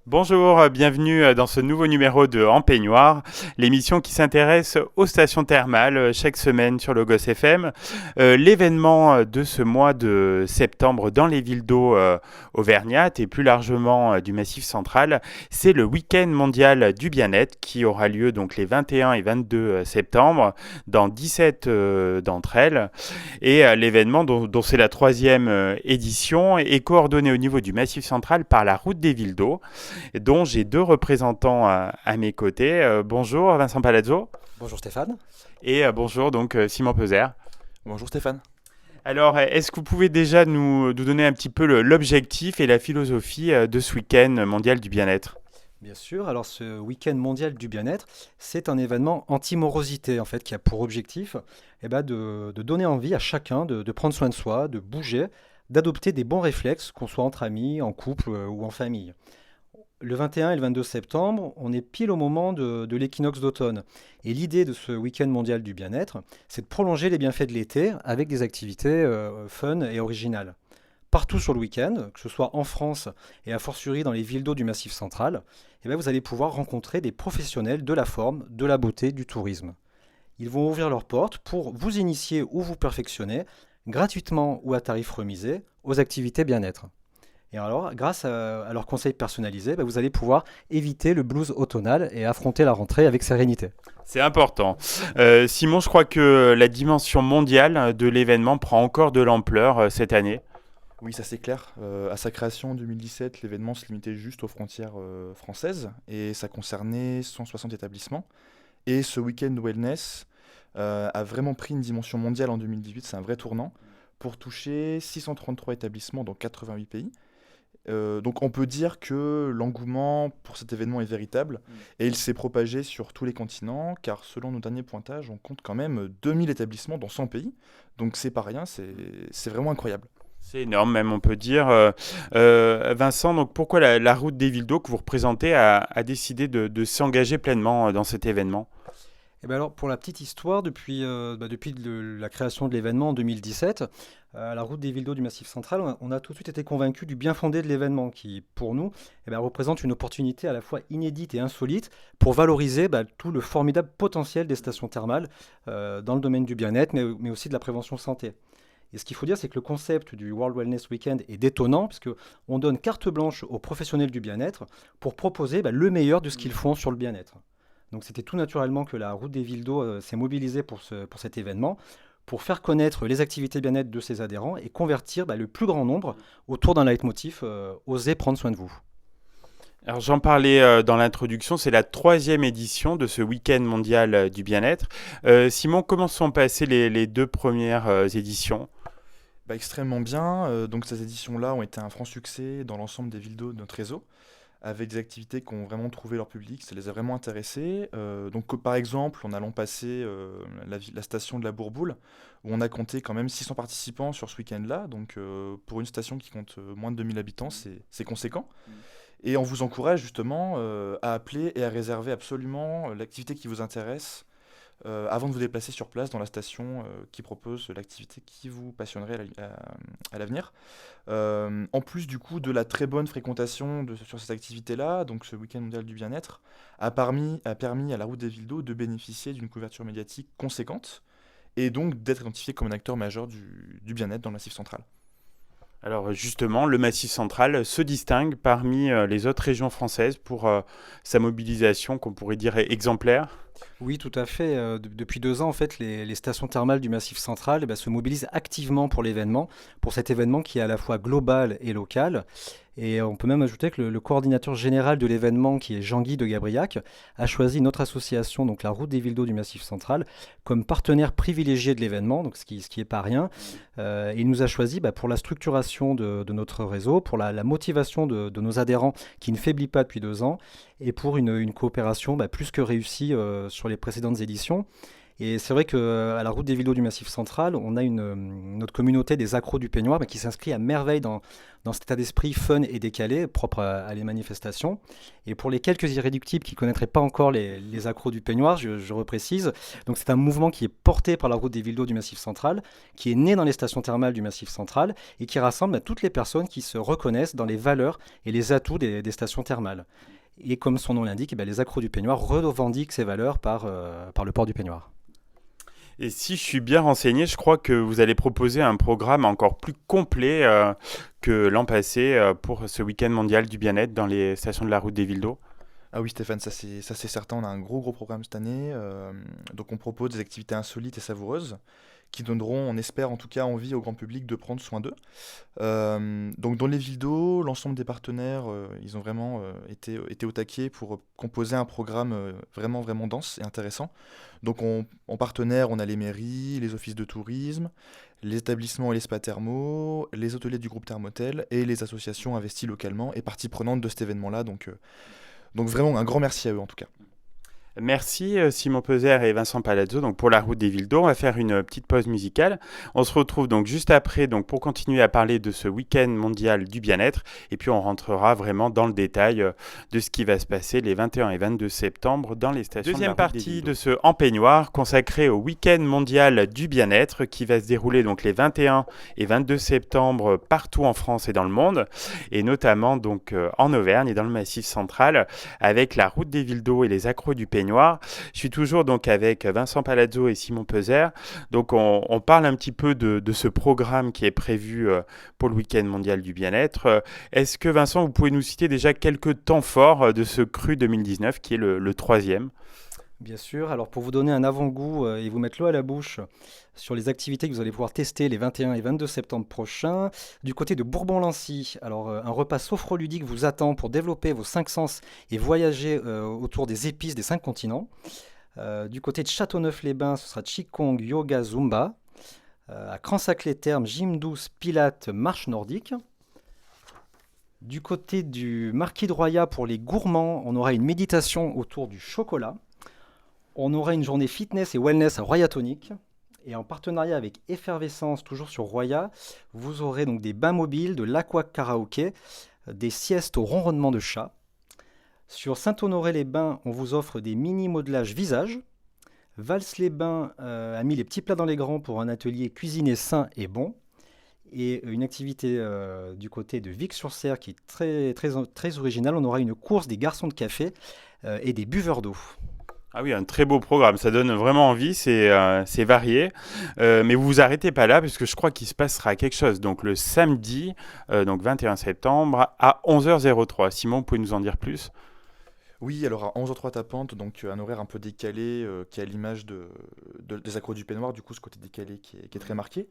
Bonjour, bienvenue dans ce nouveau numéro de En Peignoir, l'émission qui s'intéresse aux stations thermales chaque semaine sur le Goss FM. L'événement de ce mois de septembre dans les villes d'eau auvergnates et plus largement du Massif central, c'est le week-end mondial du bien-être qui aura lieu donc les 21 et 22 septembre dans 17 d'entre elles. Et l'événement dont c'est la troisième édition est coordonné au niveau du Massif central par la route des villes d'eau, dont j'ai deux représentants à mes côtés. Bonjour Vincent Palazzo. Bonjour Stéphane. Et bonjour donc Simon Peser. Bonjour Stéphane. Alors, est-ce que vous pouvez déjà nous donner un petit peu l'objectif et la philosophie de ce week-end mondial du bien-être? Bien sûr, alors ce week-end mondial du bien-être, c'est un événement anti-morosité en fait qui a pour objectif de donner envie à chacun de prendre soin de soi, de bouger, d'adopter des bons réflexes, qu'on soit entre amis, en couple ou en famille. Le 21 et le 22 septembre, on est pile au moment de l'équinoxe d'automne. Et l'idée de ce week-end mondial du bien-être, c'est de prolonger les bienfaits de l'été avec des activités fun et originales. Partout sur le week-end, que ce soit en France et a fortiori dans les villes d'eau du Massif central, vous allez pouvoir rencontrer des professionnels de la forme, de la beauté, du tourisme. Ils vont ouvrir leurs portes pour vous initier ou vous perfectionner, gratuitement ou à tarif remisé, aux activités bien-être. Et alors, grâce à leurs conseils personnalisés, vous allez pouvoir éviter le blues automnal et affronter la rentrée avec sérénité. C'est important. Simon, je crois que la dimension mondiale de l'événement prend encore de l'ampleur cette année. Oui, ça c'est clair. À sa création en 2017, l'événement se limitait juste aux frontières françaises et ça concernait 160 établissements. Et ce week-end wellness a vraiment pris une dimension mondiale en 2018, c'est un vrai tournant, pour toucher 633 établissements dans 88 pays. Donc on peut dire que l'engouement pour cet événement est véritable et il s'est propagé sur tous les continents car selon nos derniers pointages, on compte quand même 2000 établissements dans 100 pays. Donc c'est pas rien, c'est vraiment incroyable. C'est énorme même, on peut dire. Vincent, donc pourquoi la route des villes d'eau que vous représentez a décidé de s'engager pleinement dans cet événement? Alors, pour la petite histoire, depuis la création de l'événement en 2017, à la route des villes d'eau du Massif central, on a tout de suite été convaincus du bien fondé de l'événement qui, pour nous, représente une opportunité à la fois inédite et insolite pour valoriser tout le formidable potentiel des stations thermales dans le domaine du bien-être, mais aussi de la prévention santé. Et ce qu'il faut dire, c'est que le concept du World Wellness Weekend est détonnant, puisqu'on donne carte blanche aux professionnels du bien-être pour proposer le meilleur de ce qu'ils font sur le bien-être. Donc c'était tout naturellement que la route des villes d'eau s'est mobilisée pour cet événement, pour faire connaître les activités bien-être de ses adhérents et convertir le plus grand nombre autour d'un leitmotiv oser prendre soin de vous. Alors j'en parlais dans l'introduction, c'est la troisième édition de ce week-end mondial du bien-être. Simon, comment sont passées les deux premières éditions? Extrêmement bien. Donc ces éditions-là ont été un franc succès dans l'ensemble des villes d'eau de notre réseau, avec des activités qui ont vraiment trouvé leur public, ça les a vraiment intéressés. Par exemple, en allant passer la station de la Bourboule, où on a compté quand même 600 participants sur ce week-end-là, donc pour une station qui compte moins de 2000 habitants, c'est conséquent. Et on vous encourage justement à appeler et à réserver absolument l'activité qui vous intéresse avant de vous déplacer sur place dans la station qui propose l'activité qui vous passionnerait à l'avenir. En plus du coup de la très bonne fréquentation sur cette activité-là, donc ce week-end mondial du bien-être a permis à la route des villes d'eau de bénéficier d'une couverture médiatique conséquente et donc d'être identifié comme un acteur majeur du bien-être dans le Massif central. Alors justement, le Massif central se distingue parmi les autres régions françaises pour sa mobilisation qu'on pourrait dire exemplaire. Oui, tout à fait. Depuis 2 ans, en fait, les stations thermales du Massif central se mobilisent activement pour l'événement, pour cet événement qui est à la fois global et local. Et on peut même ajouter que le coordinateur général de l'événement, qui est Jean-Guy de Gabriac, a choisi notre association, donc la Route des villes d'eau du Massif central, comme partenaire privilégié de l'événement, donc ce qui est pas rien. Il nous a choisi pour la structuration de notre réseau, pour la motivation de nos adhérents qui ne faiblit pas depuis 2 ans, et pour une coopération plus que réussie sur les précédentes éditions. Et c'est vrai qu'à la route des Villos du Massif central, on a notre communauté des accros du peignoir qui s'inscrit à merveille dans cet état d'esprit fun et décalé, propre à les manifestations. Et pour les quelques irréductibles qui ne connaîtraient pas encore les accros du peignoir, je reprécise, donc c'est un mouvement qui est porté par la route des Villos du Massif central, qui est né dans les stations thermales du Massif central et qui rassemble toutes les personnes qui se reconnaissent dans les valeurs et les atouts des stations thermales. Et comme son nom l'indique, les accros du peignoir revendiquent ces valeurs par le port du peignoir. Et si je suis bien renseigné, je crois que vous allez proposer un programme encore plus complet que l'an passé pour ce week-end mondial du bien-être dans les stations de la route des villes d'eau. Ah oui, Stéphane, ça c'est certain. On a un gros programme cette année. Donc on propose des activités insolites et savoureuses qui donneront, on espère en tout cas, envie au grand public de prendre soin d'eux. Donc dans les villes d'eau, l'ensemble des partenaires, ils ont vraiment été au taquet pour composer un programme vraiment dense et intéressant. Donc en partenaire, on a les mairies, les offices de tourisme, les établissements et les spas thermaux, les hôteliers du groupe Thermotel et les associations investies localement et parties prenantes de cet événement-là. Donc vraiment un grand merci à eux en tout cas. Merci Simon Peser et Vincent Palazzo donc pour la route des villes d'eau. On va faire une petite pause musicale. On se retrouve donc juste après pour continuer à parler de ce week-end mondial du bien-être et puis on rentrera vraiment dans le détail de ce qui va se passer les 21 et 22 septembre dans les stations. Deuxième partie de ce En Peignoir consacré au week-end mondial du bien-être qui va se dérouler donc les 21 et 22 septembre partout en France et dans le monde et notamment donc en Auvergne et dans le Massif central avec la route des villes d'eau et les accros du peignoir. Je suis toujours donc avec Vincent Palazzo et Simon Peser. Donc on parle un petit peu de ce programme qui est prévu pour le week-end mondial du bien-être. Est-ce que Vincent, vous pouvez nous citer déjà quelques temps forts de ce cru 2019 qui est le troisième ? Bien sûr. Alors pour vous donner un avant-goût et vous mettre l'eau à la bouche sur les activités que vous allez pouvoir tester les 21 et 22 septembre prochains, du côté de Bourbon-Lancy, alors un repas sophroludique vous attend pour développer vos 5 sens et voyager autour des épices des 5 continents. Du côté de Châteauneuf-les-Bains, ce sera Qigong, Yoga, Zumba. À Cransac-les-Thermes, gym douce, pilates, marche nordique. Du côté du Marquis de Royat, pour les gourmands, on aura une méditation autour du chocolat. On aura une journée fitness et wellness à Royatonic. Et en partenariat avec Effervescence, toujours sur Royat, vous aurez donc des bains mobiles, de l'aqua karaoké, des siestes au ronronnement de chat. Sur Saint-Honoré-les-Bains, on vous offre des mini-modelages visage. Vals-les-Bains a mis les petits plats dans les grands pour un atelier cuisiné sain et bon. Et une activité du côté de Vic-sur-Serre qui est très originale. On aura une course des garçons de café et des buveurs d'eau. Ah oui, un très beau programme, ça donne vraiment envie, c'est varié, mais vous vous arrêtez pas là parce que je crois qu'il se passera quelque chose, donc le samedi, donc 21 septembre à 11h03. Simon, vous pouvez nous en dire plus ? Oui, alors à 11h03 tapante, donc un horaire un peu décalé qui est à l'image des accros du peignoir, du coup ce côté décalé qui est très marqué.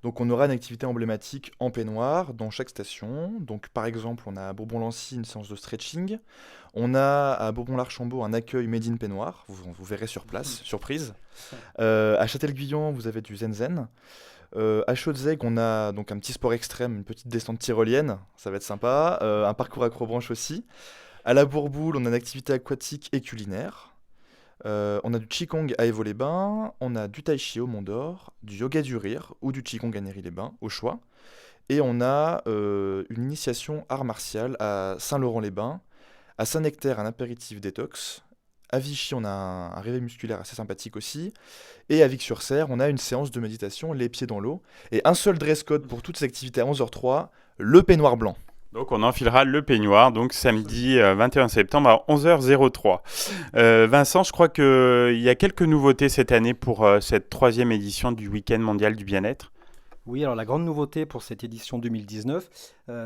Donc on aura une activité emblématique en peignoir dans chaque station. Donc par exemple, on a à Bourbon-Lancy une séance de stretching. On a à Bourbon-l'Archambault un accueil made in peignoir, vous verrez sur place, surprise. À Châtel-Guyon, vous avez du zen-zen. À Chaudzeg, on a donc un petit sport extrême, une petite descente tyrolienne, ça va être sympa. Un parcours acrobranche aussi. À la Bourboule, on a une activité aquatique et culinaire. On a du Qigong à Évaux-les-Bains, on a du Tai Chi au Mont-d'Or, du yoga du rire ou du Qigong à Néry-les-Bains, au choix. Et on a une initiation art martial à Saint-Laurent-les-Bains, à Saint-Nectaire un apéritif détox, à Vichy on a un réveil musculaire assez sympathique aussi, et à Vic-sur-Serre on a une séance de méditation les pieds dans l'eau, et un seul dress code pour toutes ces activités à 11h03, le peignoir blanc. Donc on enfilera le peignoir, donc samedi 21 septembre à 11h03. Vincent, je crois qu'il y a quelques nouveautés cette année pour cette troisième édition du Week-end mondial du bien-être. Oui, alors la grande nouveauté pour cette édition 2019,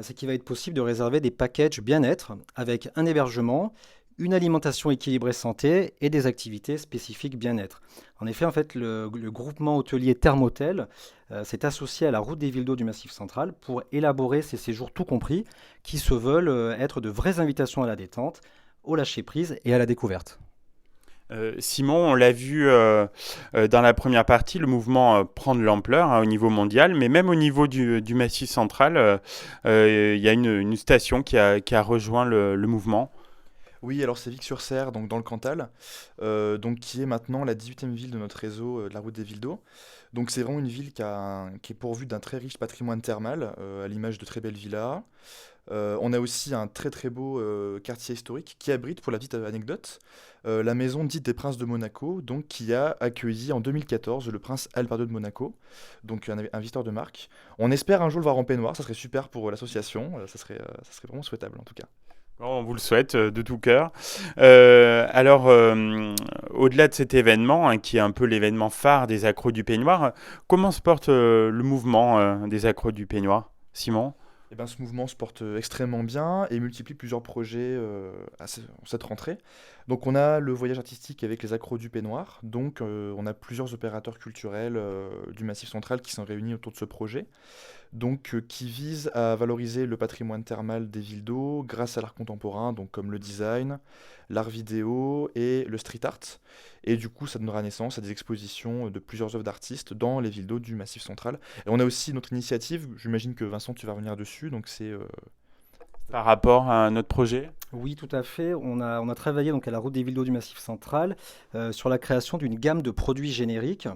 c'est qu'il va être possible de réserver des packages bien-être avec un hébergement, une alimentation équilibrée santé et des activités spécifiques bien-être. En effet, le groupement hôtelier Thermotel s'est associé à la route des villes d'eau du Massif central pour élaborer ces séjours tout compris qui se veulent être de vraies invitations à la détente, au lâcher-prise et à la découverte. Simon, on l'a vu dans la première partie, le mouvement prend de l'ampleur au niveau mondial, mais même au niveau du Massif central, il y a une station qui a rejoint le mouvement. Oui, alors c'est Vic-sur-Cère, donc dans le Cantal, donc qui est maintenant la 18e ville de notre réseau de la route des villes d'eau. Donc c'est vraiment une ville qui est pourvue d'un très riche patrimoine thermal, à l'image de très belles villas. On a aussi un très très beau quartier historique qui abrite, pour la petite anecdote, la maison dite des Princes de Monaco, donc qui a accueilli en 2014 le prince Alberto de Monaco, donc un visiteur de marque. On espère un jour le voir en peignoir, ça serait super pour l'association, ça serait vraiment souhaitable en tout cas. Bon, on vous le souhaite de tout cœur. Alors, au-delà de cet événement, hein, qui est un peu l'événement phare des accros du peignoir, comment se porte le mouvement des accros du peignoir, Simon? Eh ben, ce mouvement se porte extrêmement bien et multiplie plusieurs projets en cette rentrée. Donc on a le voyage artistique avec les accros du peignoir. Donc on a plusieurs opérateurs culturels du Massif central qui sont réunis autour de ce projet. Donc qui vise à valoriser le patrimoine thermal des villes d'eau grâce à l'art contemporain, donc comme le design, l'art vidéo et le street art. Et du coup, ça donnera naissance à des expositions de plusieurs œuvres d'artistes dans les villes d'eau du Massif central. Et on a aussi notre initiative, j'imagine que Vincent, tu vas revenir dessus, donc c'est... Par rapport à notre projet? Oui, tout à fait. On a travaillé donc à la route des villes d'eau du Massif central sur la création d'une gamme de produits génériques,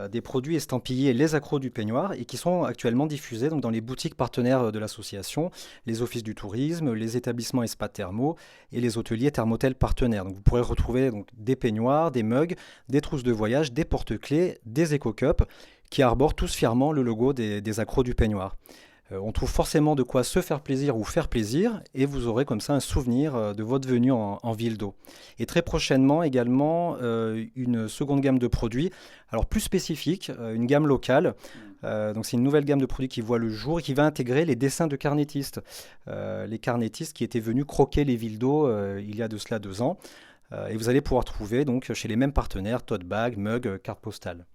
des produits estampillés Les Accros du Peignoir et qui sont actuellement diffusés donc, dans les boutiques partenaires de l'association, les offices du tourisme, les établissements Espa Thermo et les hôteliers thermotels partenaires. Donc, vous pourrez retrouver donc, des peignoirs, des mugs, des trousses de voyage, des porte-clés, des éco-cups qui arborent tous fièrement le logo des Accros du Peignoir. On trouve forcément de quoi se faire plaisir ou faire plaisir et vous aurez comme ça un souvenir de votre venue en ville d'eau. Et très prochainement également une seconde gamme de produits, alors plus spécifique, une gamme locale. Donc c'est une nouvelle gamme de produits qui voit le jour et qui va intégrer les dessins de carnétistes. Les carnétistes qui étaient venus croquer les villes d'eau il y a de cela 2 ans. Et vous allez pouvoir trouver donc chez les mêmes partenaires tote bag, mug, carte postale.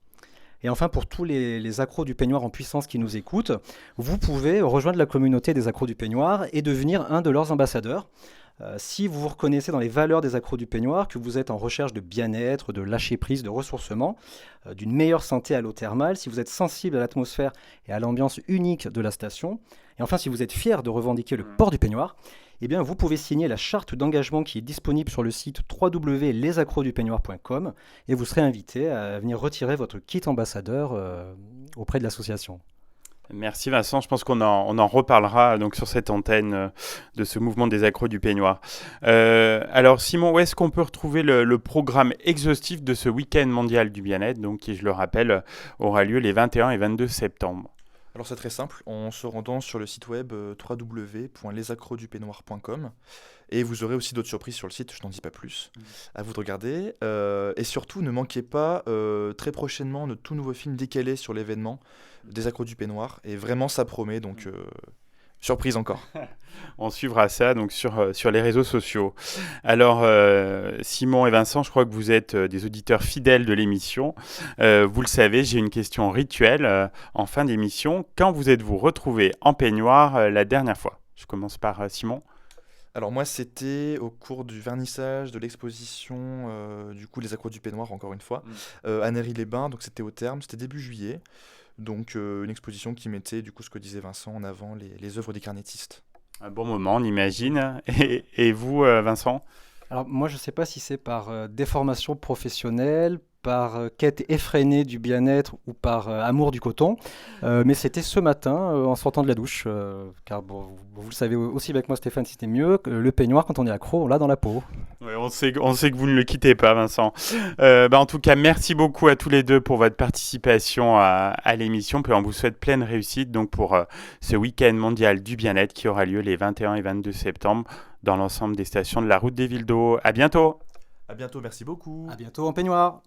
Et enfin, pour tous les accros du peignoir en puissance qui nous écoutent, vous pouvez rejoindre la communauté des accros du peignoir et devenir un de leurs ambassadeurs. Si vous vous reconnaissez dans les valeurs des accros du peignoir, que vous êtes en recherche de bien-être, de lâcher-prise, de ressourcement, d'une meilleure santé à l'eau thermale, si vous êtes sensible à l'atmosphère et à l'ambiance unique de la station, et enfin si vous êtes fier de revendiquer le port du peignoir, eh bien, vous pouvez signer la charte d'engagement qui est disponible sur le site www.lesaccrodupeignoir.com et vous serez invité à venir retirer votre kit ambassadeur auprès de l'association. Merci Vincent, je pense qu'on en reparlera donc sur cette antenne de ce mouvement des accros du peignoir. Alors Simon, où est-ce qu'on peut retrouver le programme exhaustif de ce week-end mondial du bien-être, donc qui, je le rappelle, aura lieu les 21 et 22 septembre? Alors c'est très simple, en se rendant sur le site web www.lesaccrodupeignoir.com et vous aurez aussi d'autres surprises sur le site, je n'en dis pas plus, à vous de regarder. Et surtout, ne manquez pas très prochainement notre tout nouveau film décalé sur l'événement des accros du peignoir et vraiment ça promet, donc surprise encore. On suivra ça donc sur les réseaux sociaux. Alors, Simon et Vincent, je crois que vous êtes des auditeurs fidèles de l'émission. Vous le savez, j'ai une question rituelle en fin d'émission. Quand vous êtes-vous retrouvés en peignoir la dernière fois? Je commence par Simon. Alors moi, c'était au cours du vernissage de l'exposition du coup Les Accros du Peignoir, encore une fois, à Néry-les-Bains, donc c'était au terme, c'était début juillet. Donc une exposition qui mettait, du coup, ce que disait Vincent, en avant les œuvres des carnétistes. Un bon moment, on imagine. Et vous, Vincent? Alors moi, je ne sais pas si c'est par déformation professionnelle, par quête effrénée du bien-être ou par amour du coton, mais c'était ce matin en sortant de la douche, car bon, vous le savez aussi avec moi Stéphane, c'était mieux, que le peignoir quand on est accro, on l'a dans la peau. Oui, on sait que vous ne le quittez pas, Vincent. En tout cas, merci beaucoup à tous les deux pour votre participation à l'émission. Puis on vous souhaite pleine réussite donc, pour ce week-end mondial du bien-être qui aura lieu les 21 et 22 septembre dans l'ensemble des stations de la route des villes d'eau. À bientôt. À bientôt, merci beaucoup. À bientôt en peignoir.